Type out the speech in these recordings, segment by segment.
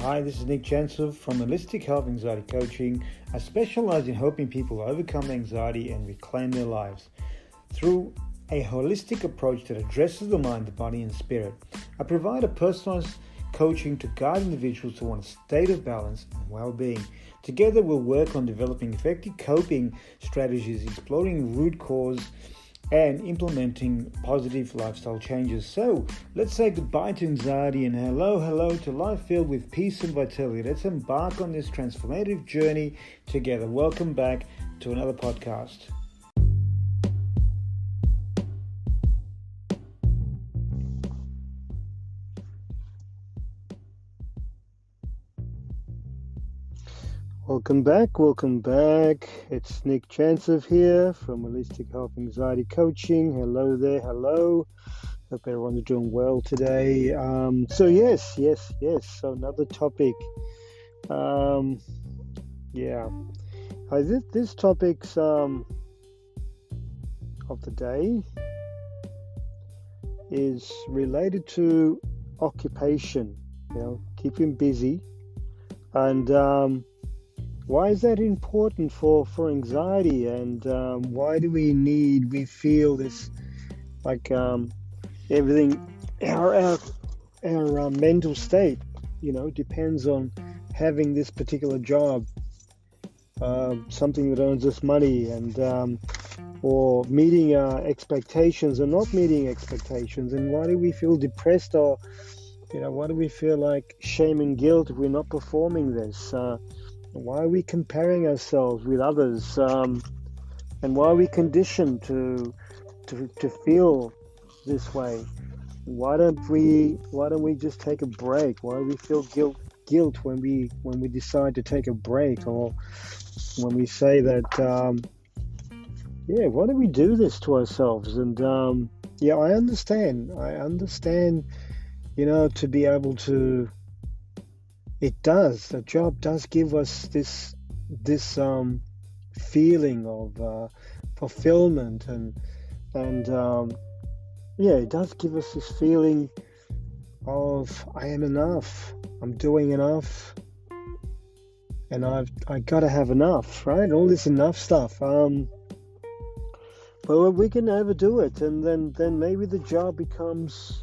Hi, this is Nick Jancev from Holistic Health Anxiety Coaching. I specialize in helping people overcome anxiety and reclaim their lives through a holistic approach that addresses the mind, the body, and spirit. I provide a personalized coaching to guide individuals to a state of balance and well-being. Together, we'll work on developing effective coping strategies, exploring root cause, and implementing positive lifestyle changes. So let's say goodbye to anxiety and hello to life filled with peace and vitality. Let's embark on this transformative journey together. Welcome back to another podcast. Welcome back. It's Nick Jancev here from Holistic Health Anxiety Coaching. Hello there, hello. Hope everyone's doing well today. So another topic. This topic's of the day is related to occupation, keeping busy. And why is that important for anxiety, and why do we feel this, like everything, our mental state, depends on having this particular job, something that earns us money, and or meeting our expectations or not meeting expectations. And why do we feel depressed, or why do we feel like shame and guilt if we're not performing this? Why are we comparing ourselves with others? And why are we conditioned to feel this way? Why don't we just take a break? Why do we feel guilt when we decide to take a break, or when we say that? Why do we do this to ourselves? And I understand. To be able to. The job does give us this feeling of fulfillment, and it does give us this feeling of I am enough, I'm doing enough, and I gotta have enough, right? All this enough stuff. But we can overdo it, and then maybe the job becomes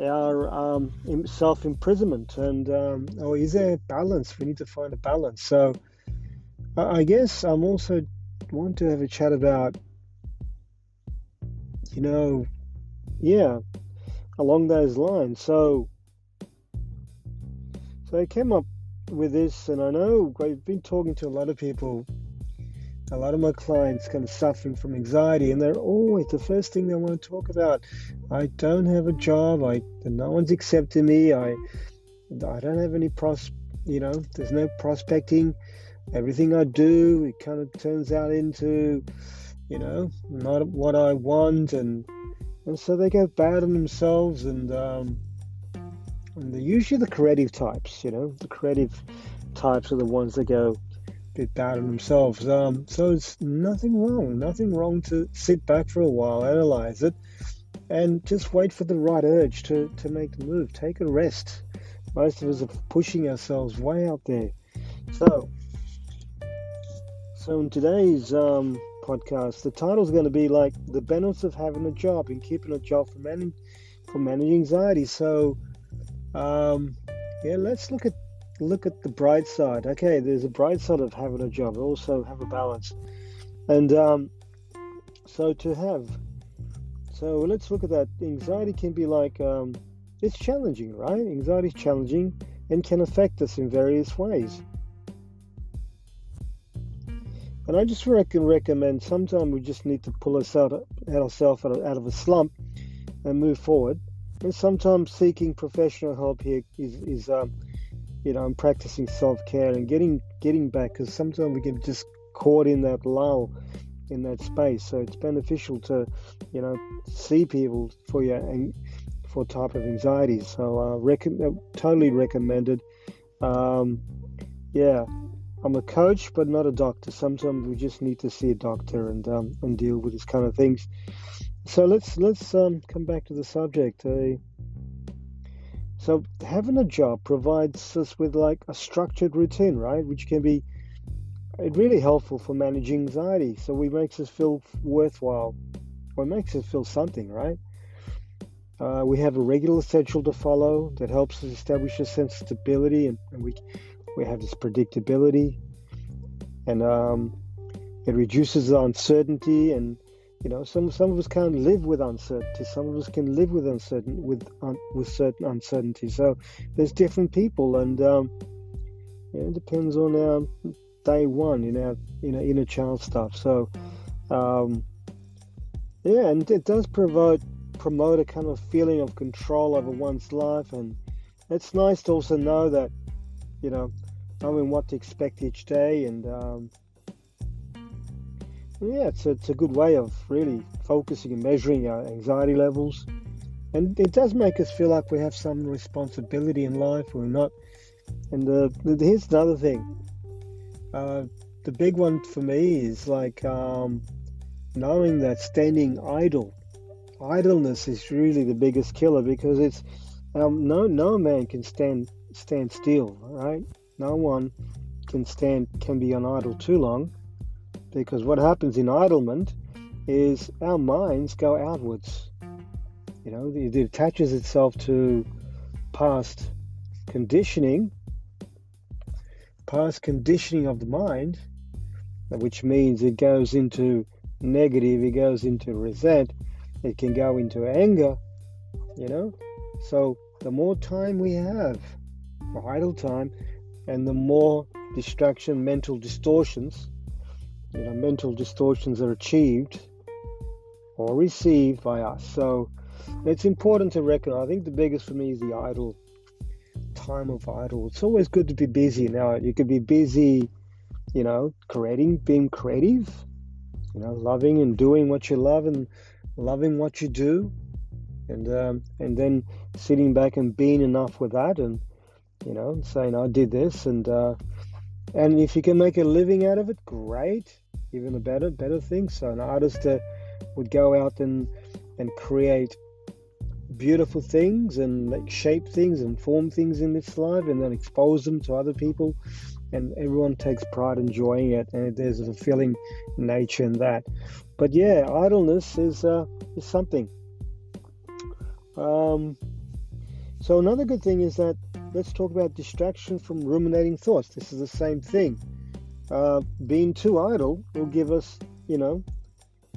our self-imprisonment, and or is there a balance? We need to find a balance. So I guess I'm also want to have a chat about along those lines. So I came up with this, and I know I've been talking to a lot of people, a lot of my clients kind of suffering from anxiety, and they're always, the first thing they want to talk about, I don't have a job, no one's accepting me, I don't have any there's no prospecting, everything I do, it kind of turns out into, not what I want, and so they go bad on themselves, and they're usually the creative types, the creative types are the ones that go bit bad on themselves. So it's nothing wrong to sit back for a while, analyze it, and just wait for the right urge to make the move. Take a rest. Most of us are pushing ourselves way out there. So in today's podcast, the title is going to be like the benefits of having a job and keeping a job for managing anxiety. So let's look at the bright side. Okay, there's a bright side of having a job. Also have a balance. And so let's look at that. Anxiety can be like, it's challenging, right? Anxiety is challenging and can affect us in various ways. And I just recommend sometimes we just need to pull ourselves out of a slump and move forward. And sometimes seeking professional help here is I'm practicing self-care and getting back, because sometimes we get just caught in that lull, in that space. So it's beneficial to, see people for type of anxiety. So totally recommended. I'm a coach, but not a doctor. Sometimes we just need to see a doctor and deal with this kind of things. So let's come back to the subject. So having a job provides us with like a structured routine, right? Which can be really helpful for managing anxiety. So it makes us feel worthwhile, or it makes us feel something, right? We have a regular schedule to follow that helps us establish a sense of stability, and we have this predictability, and it reduces the uncertainty. And some of us can't live with uncertainty. Some of us can live with certain uncertainty. So there's different people, and it depends on our day one in our inner child stuff. So and it does promote a kind of feeling of control over one's life, and it's nice to also know that knowing what to expect each day. And it's a good way of really focusing and measuring our anxiety levels. And it does make us feel like we have some responsibility in life. We're not. And here's another thing. The big one for me is like knowing that standing idleness is really the biggest killer, because it's no man can stand still, right? No one can be on idle too long, because what happens in idlement is our minds go outwards. It attaches itself to past conditioning of the mind, which means it goes into negative, it goes into resent, it can go into anger, So the more time we have, or idle time, and the more distraction, mental distortions are achieved or received by us. So it's important to recognize. I think the biggest for me is the time of idle. It's always good to be busy. Now, you could be busy, being creative, loving and doing what you love and loving what you do, and then sitting back and being enough with that, and saying I did this, and if you can make a living out of it, great, even a better thing. So an artist would go out and create beautiful things, and like shape things and form things in this life, and then expose them to other people, and everyone takes pride in enjoying it, and there's a fulfilling nature in that. But yeah, idleness is something. So another good thing is that, let's talk about distraction from ruminating thoughts. This is the same thing. Being too idle will give us,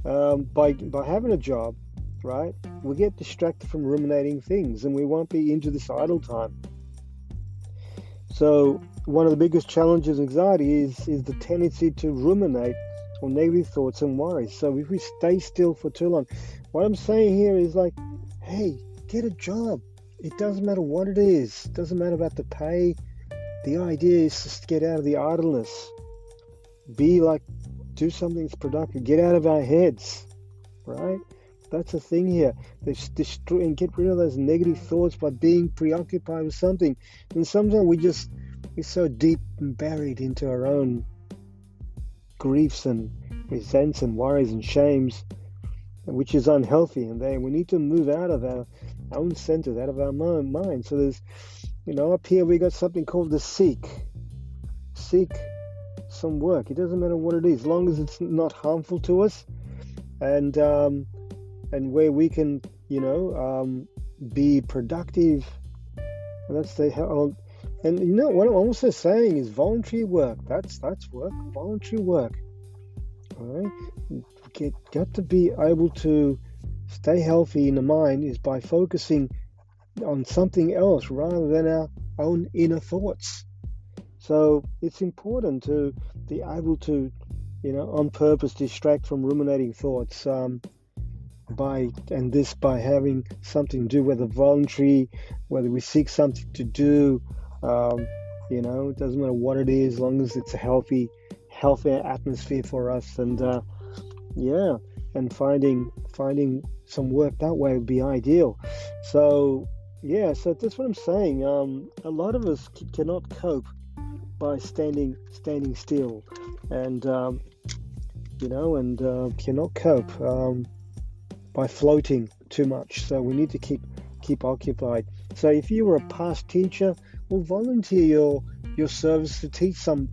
by having a job, right, we get distracted from ruminating things, and we won't be into this idle time. So one of the biggest challenges of anxiety is the tendency to ruminate on negative thoughts and worries. So if we stay still for too long, what I'm saying here is like, hey, get a job. It doesn't matter what it is. It doesn't matter about the pay. The idea is just to get out of the idleness. Do something that's productive. Get out of our heads, right? That's the thing here. They destroy and get rid of those negative thoughts by being preoccupied with something. And sometimes we're so deep and buried into our own griefs and resents and worries and shames, which is unhealthy. And then we need to move out of our own centers, out of our mind. So there's, up here we got something called the seek some work. It doesn't matter what it is, as long as it's not harmful to us, and where we can, be productive. And that's the hell. And what I'm also saying is voluntary work. That's work. Voluntary work. All right. Got to be able to stay healthy in the mind is by focusing on something else rather than our own inner thoughts. So it's important to be able to, on purpose distract from ruminating thoughts, by having something to do, whether voluntary, whether we seek something to do, it doesn't matter what it is, as long as it's a healthy atmosphere for us, and and finding some work that way would be ideal. So that's what I'm saying. A lot of us cannot cope by standing still, and cannot cope by floating too much. So we need to keep occupied. So if you were a past teacher, well, volunteer your service to teach some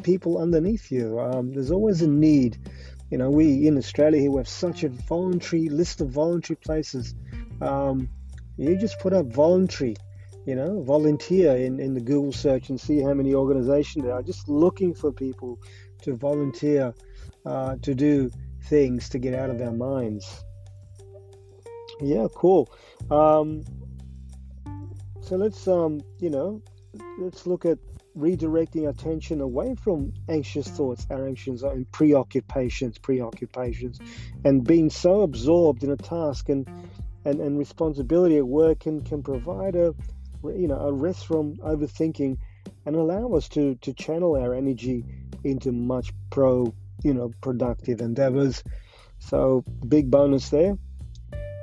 people underneath you. There's always a need. We in Australia here, we have such a voluntary list of voluntary places. You just put up voluntary, volunteer in the Google search and see how many organizations there are just looking for people to volunteer to do things to get out of our minds. Yeah, cool. So let's look at redirecting attention away from anxious thoughts, our anxious and preoccupations, and being so absorbed in a task and responsibility at work can provide a rest from overthinking and allow us to channel our energy into much productive endeavors. So big bonus there.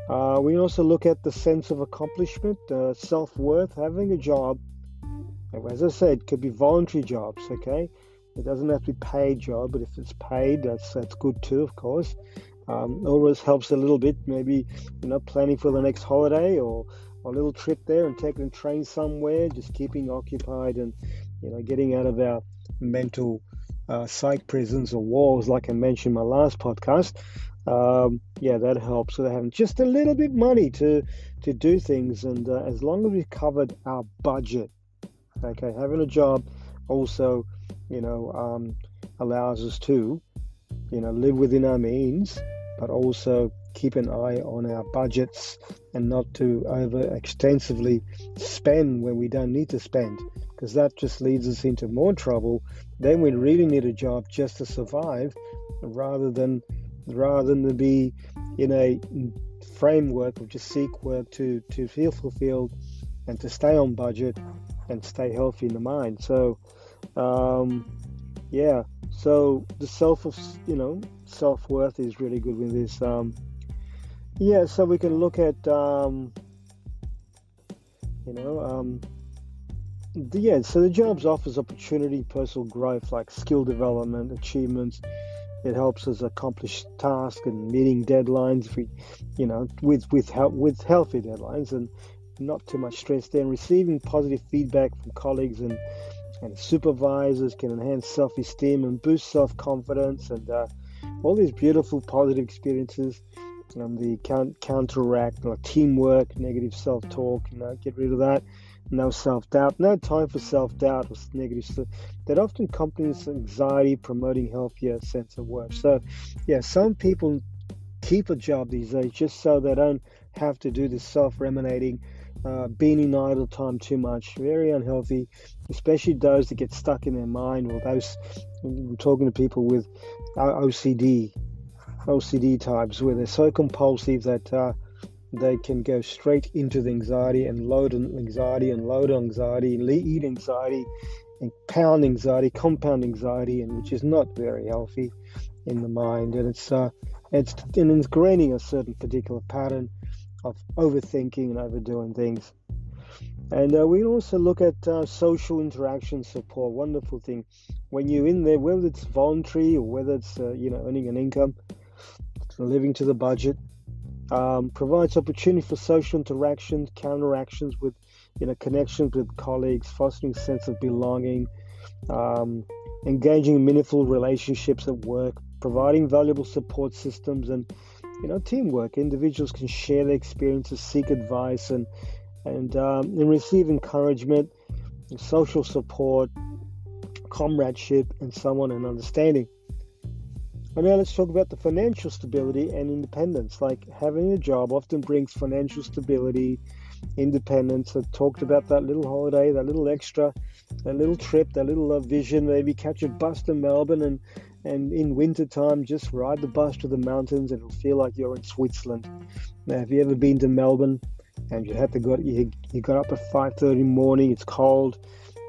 We also look at the sense of accomplishment, self-worth, having a job. As I said, could be voluntary jobs, okay? It doesn't have to be paid job, but if it's paid, that's good too, of course. Always helps a little bit, maybe, planning for the next holiday or a little trip there and taking a train somewhere, just keeping occupied and, getting out of our mental psych prisons or walls, like I mentioned in my last podcast. That helps with having just a little bit money to do things. And as long as we've covered our budget, okay, having a job also, allows us to, live within our means, but also keep an eye on our budgets and not to over extensively spend when we don't need to spend, because that just leads us into more trouble. Then we really need a job just to survive, rather than to be in a framework of just seek work to feel fulfilled and to stay on budget and stay healthy in the mind. So so the self-worth is really good with this. So we can look at so the jobs offers opportunity, personal growth, like skill development, achievements. It helps us accomplish tasks and meeting deadlines, with healthy deadlines and not too much stress there. And receiving positive feedback from colleagues and supervisors can enhance self-esteem and boost self-confidence, and all these beautiful positive experiences. The counteract teamwork, negative self-talk, get rid of that. No self-doubt, no time for self-doubt or negative stuff that often accompanies anxiety, promoting healthier sense of worth. So some people keep a job these days just so they don't have to do this self-ruminating, being in idle time too much. Very unhealthy, especially those that get stuck in their mind, or those, I'm talking to people with OCD types, where they're so compulsive that they can go straight into the anxiety and load on anxiety and eat anxiety and compound anxiety, and which is not very healthy in the mind. And it's ingraining a certain particular pattern of overthinking and overdoing things. And we also look at social interaction support. Wonderful thing when you're in there, whether it's voluntary or whether it's earning an income, living to the budget. Provides opportunity for social interactions, counteractions with, connections with colleagues, fostering a sense of belonging, engaging in meaningful relationships at work, providing valuable support systems and, teamwork. Individuals can share their experiences, seek advice, and receive encouragement, social support, comradeship, and and understanding. And now let's talk about the financial stability and independence. Like, having a job often brings financial stability, independence. I talked about that little holiday, that little extra, that little trip, that little vision. Maybe catch a bus to Melbourne and in winter time just ride the bus to the mountains, and it'll feel like you're in Switzerland. Now, have you ever been to Melbourne and you got up at 5:30 in the morning? It's cold,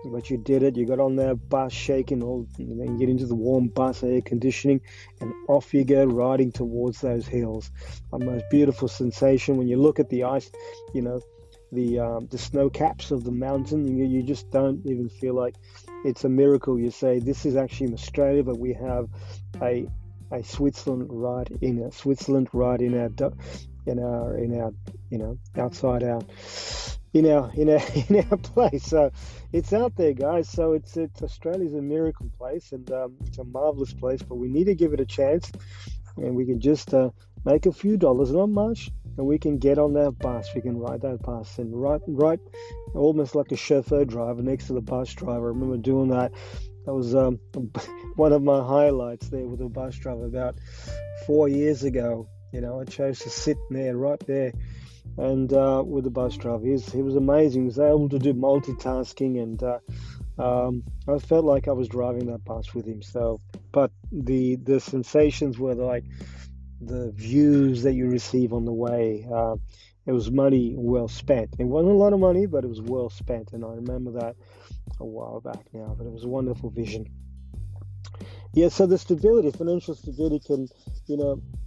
but you did it. You got on that bus shaking, and then you get into the warm bus, air conditioning, and off you go riding towards those hills. A most beautiful sensation when you look at the ice, the snow caps of the mountain. You just don't even feel like it's a miracle. You say, this is actually in Australia, but we have a Switzerland right in outside our in our place. So it's out there, guys. So it's Australia's a miracle place, and it's a marvelous place. But we need to give it a chance, and we can just make a few dollars, not much, and we can get on that bus. We can ride that bus and right, almost like a chauffeur driver next to the bus driver. I remember doing that. That was one of my highlights there with a bus driver about 4 years ago. I chose to sit there, right there, and with the bus driver. He was amazing. He was able to do multitasking, and I felt like I was driving that bus with him. So, but the sensations were like the views that you receive on the way. It was money well spent. It wasn't a lot of money, but it was well spent, and I remember that a while back now. But it was a wonderful vision. Yeah, so the financial stability can,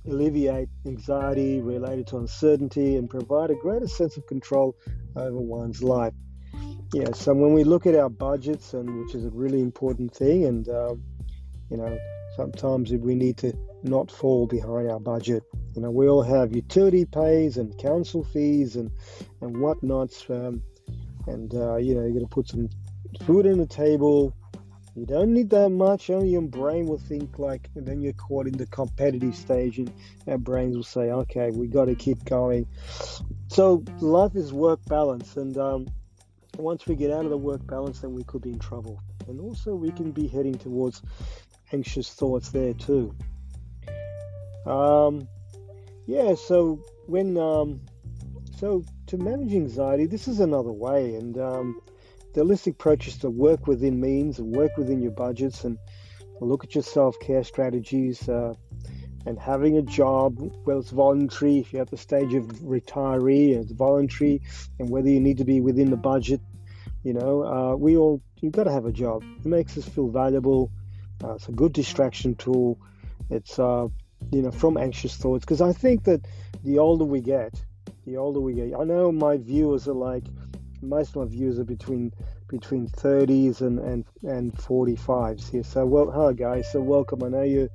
alleviate anxiety related to uncertainty and provide a greater sense of control over one's life. Yeah, so when we look at our budgets, and which is a really important thing, and sometimes we need to not fall behind our budget. We all have utility pays and council fees and whatnots, and you're going to put some food on the table. You don't need that much. Only your brain will think like, and then you're caught in the competitive stage, and our brains will say, okay, we got to keep going. So life is work balance, and once we get out of the work balance, then we could be in trouble. And also we can be heading towards anxious thoughts there too. So to manage anxiety, this is another way, and the holistic approach is to work within means and work within your budgets, and look at your self-care strategies, and having a job, whether it's voluntary, if you're at the stage of retiree, it's voluntary, and whether you need to be within the budget, you've got to have a job. It makes us feel valuable. It's a good distraction tool. It's, from anxious thoughts, because I think that the older we get, I know my viewers are like, most of my viewers are between 30s and 45s here. So, hi guys. So welcome. I know you've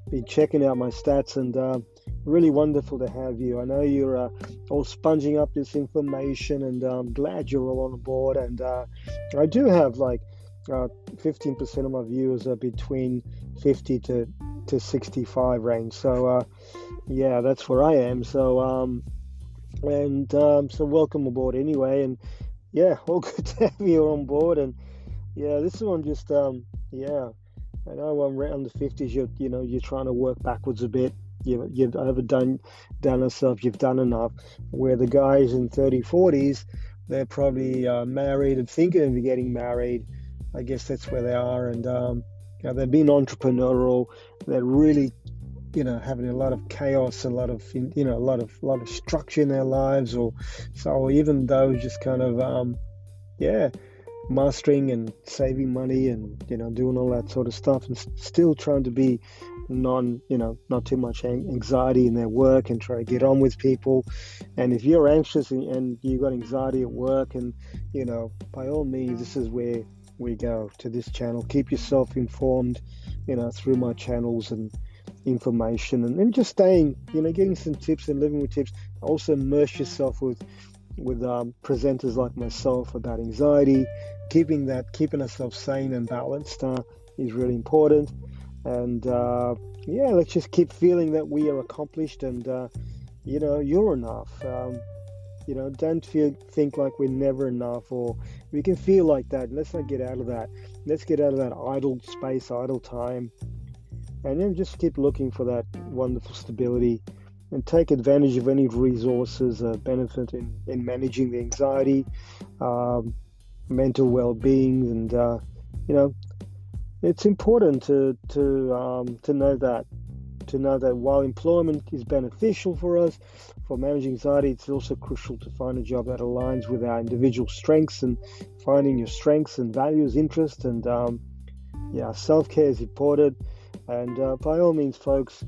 been checking out my stats, and really wonderful to have you. I know you're all sponging up this information, and I'm glad you're all on board. And I do have like 15% of my viewers are between 50 to 65 range. So that's where I am. So so welcome aboard anyway. And yeah, all good to have you on board. And yeah, this one just I know I'm around the 50s. You're trying to work backwards a bit. You've overdone yourself. You've done enough. Where the guys in 30s, 40s, they're probably married and thinking of getting married. I guess that's where they are. And they've been entrepreneurial. They're really having a lot of chaos, a lot of structure in their lives, or even those just kind of mastering and saving money and doing all that sort of stuff, and still trying to be not too much anxiety in their work, and try to get on with people. And if you're anxious and you've got anxiety at work, and by all means, this is where we go, to this channel. Keep yourself informed through my channels and information, and just staying, getting some tips and living with tips. Also immerse yourself with presenters like myself about anxiety. Keeping ourselves sane and balanced is really important. And let's just keep feeling that we are accomplished, and you're enough. Don't think like we're never enough, or we can feel like that. Let's not get out of that. Let's get out of that idle space, idle time. And then just keep looking for that wonderful stability, and take advantage of any resources benefit in managing the anxiety, mental well-being. And it's important to know that while employment is beneficial for us for managing anxiety, it's also crucial to find a job that aligns with our individual strengths, and finding your strengths and values, interests, and self-care is important. And by all means, folks,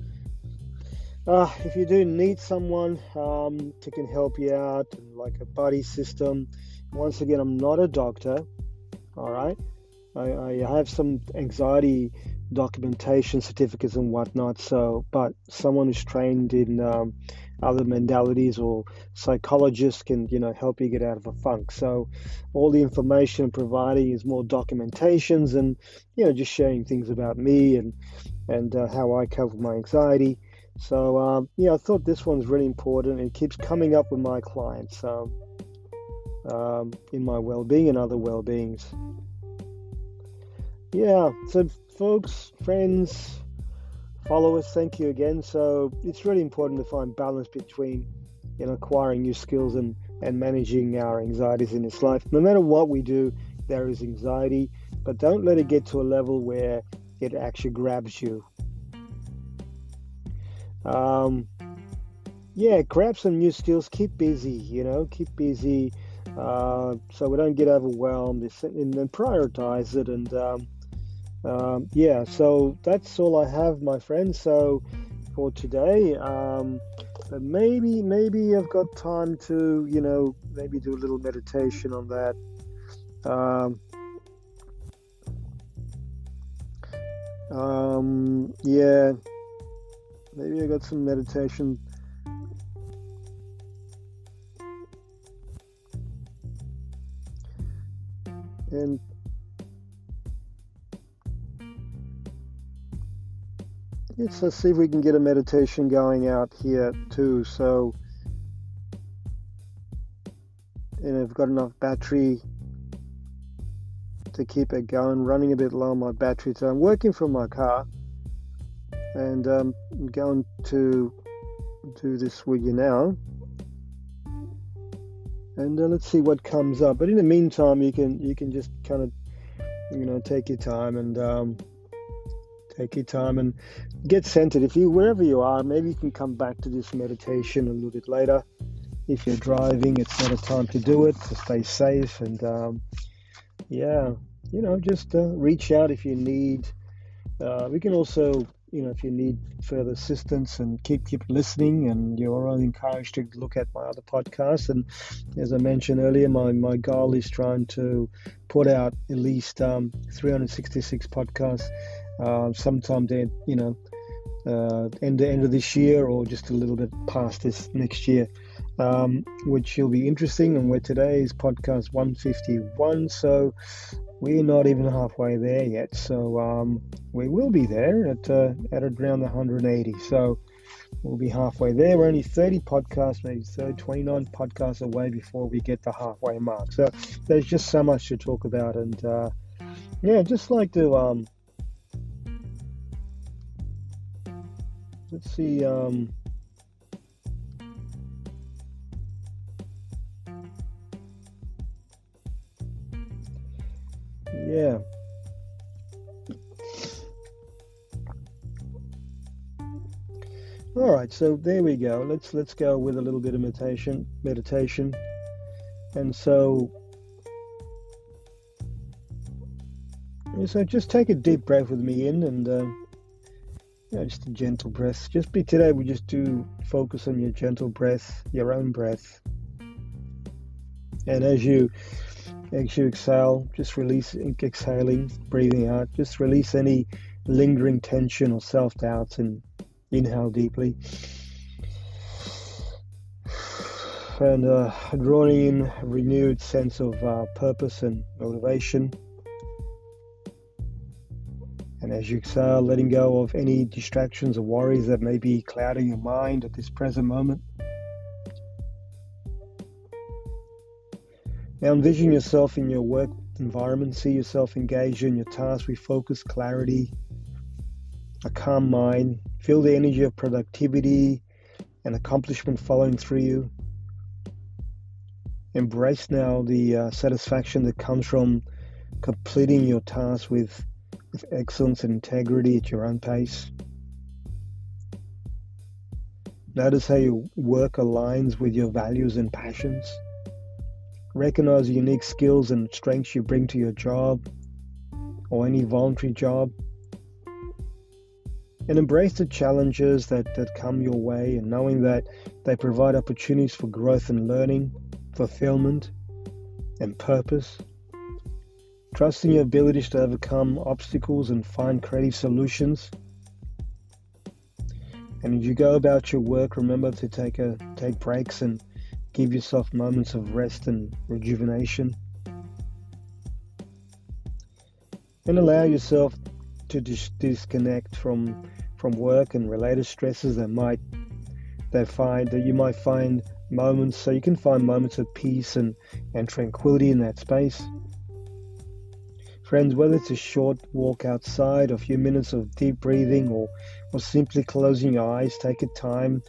if you do need someone to can help you out, like a buddy system, once again, I'm not a doctor, all right? I have some anxiety documentation certificates and whatnot. So, but someone who's trained in other modalities or psychologists can, help you get out of a funk. So, all the information I'm providing is more documentations and, just sharing things about me and how I cope with my anxiety. So, I thought this one's really important. It keeps coming up with my clients in my well-being and other well-beings. Yeah, so folks, friends, followers, thank you again. So it's really important to find balance between, acquiring new skills and managing our anxieties in this life. No matter what we do, there is anxiety, but don't let it get to a level where it actually grabs you. Grab some new skills, keep busy, keep busy, so we don't get overwhelmed, and then prioritize it. And so that's all I have, my friends. So for today, but maybe I've got time to, maybe do a little meditation on that. Maybe I got some meditation. And let's see if we can get a meditation going out here too. So, I've got enough battery to keep it going, running a bit low on my battery. So I'm working from my car, and I'm going to do this with you now. And let's see what comes up. But in the meantime, you can just kind of take your time and get centered. Wherever you are, maybe you can come back to this meditation a little bit later. If you're driving, it's not a time to do it, so stay safe. And just reach out if you need. We can also, if you need further assistance, and keep listening. And you're all encouraged to look at my other podcasts. And as I mentioned earlier, my goal is trying to put out at least 366 podcasts sometime there, end of this year, or just a little bit past this next year, which will be interesting. And where today is podcast 151, so we're not even halfway there yet. So we will be there at around the 180. So we'll be halfway there. We're only 30 podcasts, maybe 29 podcasts away before we get the halfway mark. So there's just so much to talk about. And just like to let's see. All right, so there we go. Let's go with a little bit of meditation. And so just take a deep breath with me in, and just a gentle breath. Today we just do focus on your gentle breath, your own breath. And as you exhale, just release, exhaling, breathing out, just release any lingering tension or self-doubts, and inhale deeply. And drawing in a renewed sense of purpose and motivation. And as you exhale, letting go of any distractions or worries that may be clouding your mind at this present moment. Now envision yourself in your work environment. See yourself engaged in your task with focus, clarity, a calm mind. Feel the energy of productivity and accomplishment flowing through you. Embrace now the satisfaction that comes from completing your task with excellence and integrity at your own pace. Notice how your work aligns with your values and passions. Recognize the unique skills and strengths you bring to your job or any voluntary job. And embrace the challenges that come your way, and knowing that they provide opportunities for growth and learning, fulfillment, and purpose. Trust in your abilities to overcome obstacles and find creative solutions. And as you go about your work, remember to take breaks and give yourself moments of rest and rejuvenation. And allow yourself to disconnect from work and related stresses that you might find moments, so you can find moments of peace and tranquility in that space. Friends, whether it's a short walk outside, a few minutes of deep breathing, or simply closing your eyes, take a time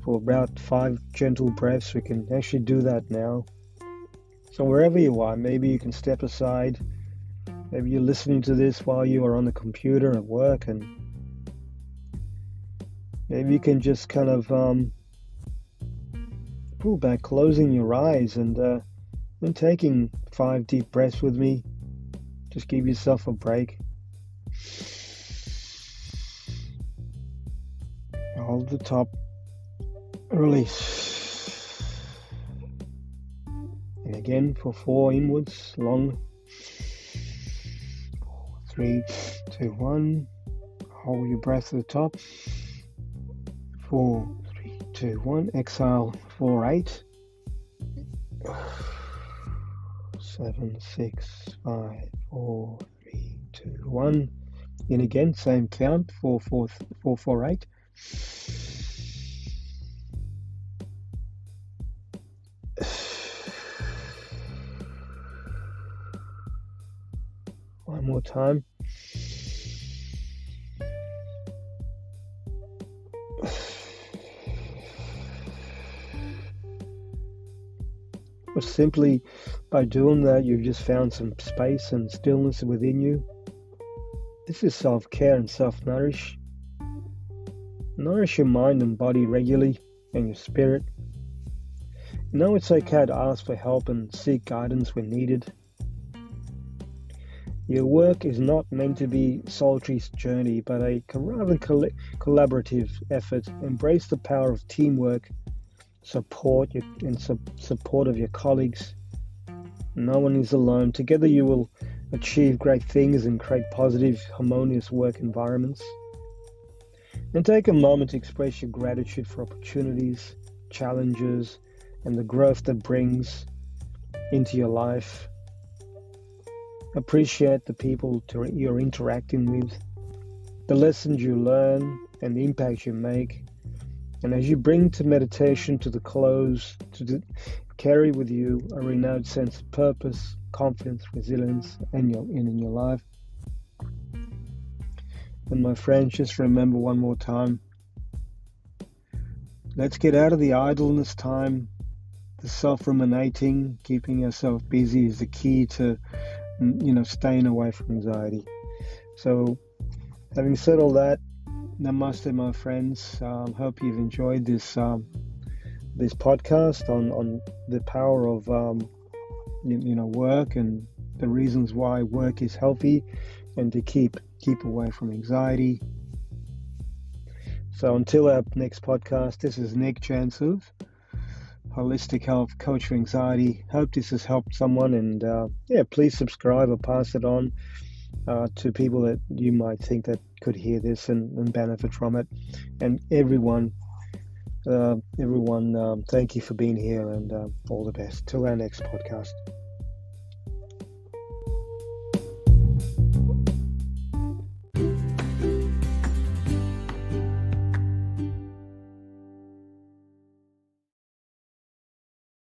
for about 5 gentle breaths. We can actually do that now. So wherever you are, maybe you can step aside. Maybe you're listening to this while you are on the computer at work, and maybe you can just kind of pull back, closing your eyes, and taking 5 deep breaths with me. Just give yourself a break. Hold the top. Release. And again for 4 inwards, long. 3, 2, 1. Hold your breath at the top. 4, 3, 2, 1. Exhale, 4, 8. 7, 6, 5, 4, 3, 2, 1. In again, same count, 4, 4, 4, 4, 8. One more time. But simply by doing that, you've just found some space and stillness within you. This is self-care and self-nourish. Nourish your mind and body regularly, and your spirit. You know it's okay to ask for help and seek guidance when needed. Your work is not meant to be a solitary journey, but a rather collaborative effort. Embrace the power of teamwork, support of your colleagues. No one is alone. Together you will achieve great things and create positive, harmonious work environments. And take a moment to express your gratitude for opportunities, challenges, and the growth that brings into your life. Appreciate the people you're interacting with, the lessons you learn, and the impact you make. And as you bring to meditation to the close, carry with you a renewed sense of purpose, confidence, resilience in your life. And my friends, just remember one more time, let's get out of the idleness time. The self-ruminating, keeping yourself busy is the key to, staying away from anxiety. So, having said all that, namaste, my friends. Hope you've enjoyed this podcast on the power of work and the reasons why work is healthy, and to keep away from anxiety. So until our next podcast, this is Nick Jancev, Holistic Health Coach for Anxiety. Hope this has helped someone, and please subscribe or pass it on to people that you might think that could hear this and benefit from it. And everyone, thank you for being here, and all the best. Till our next podcast.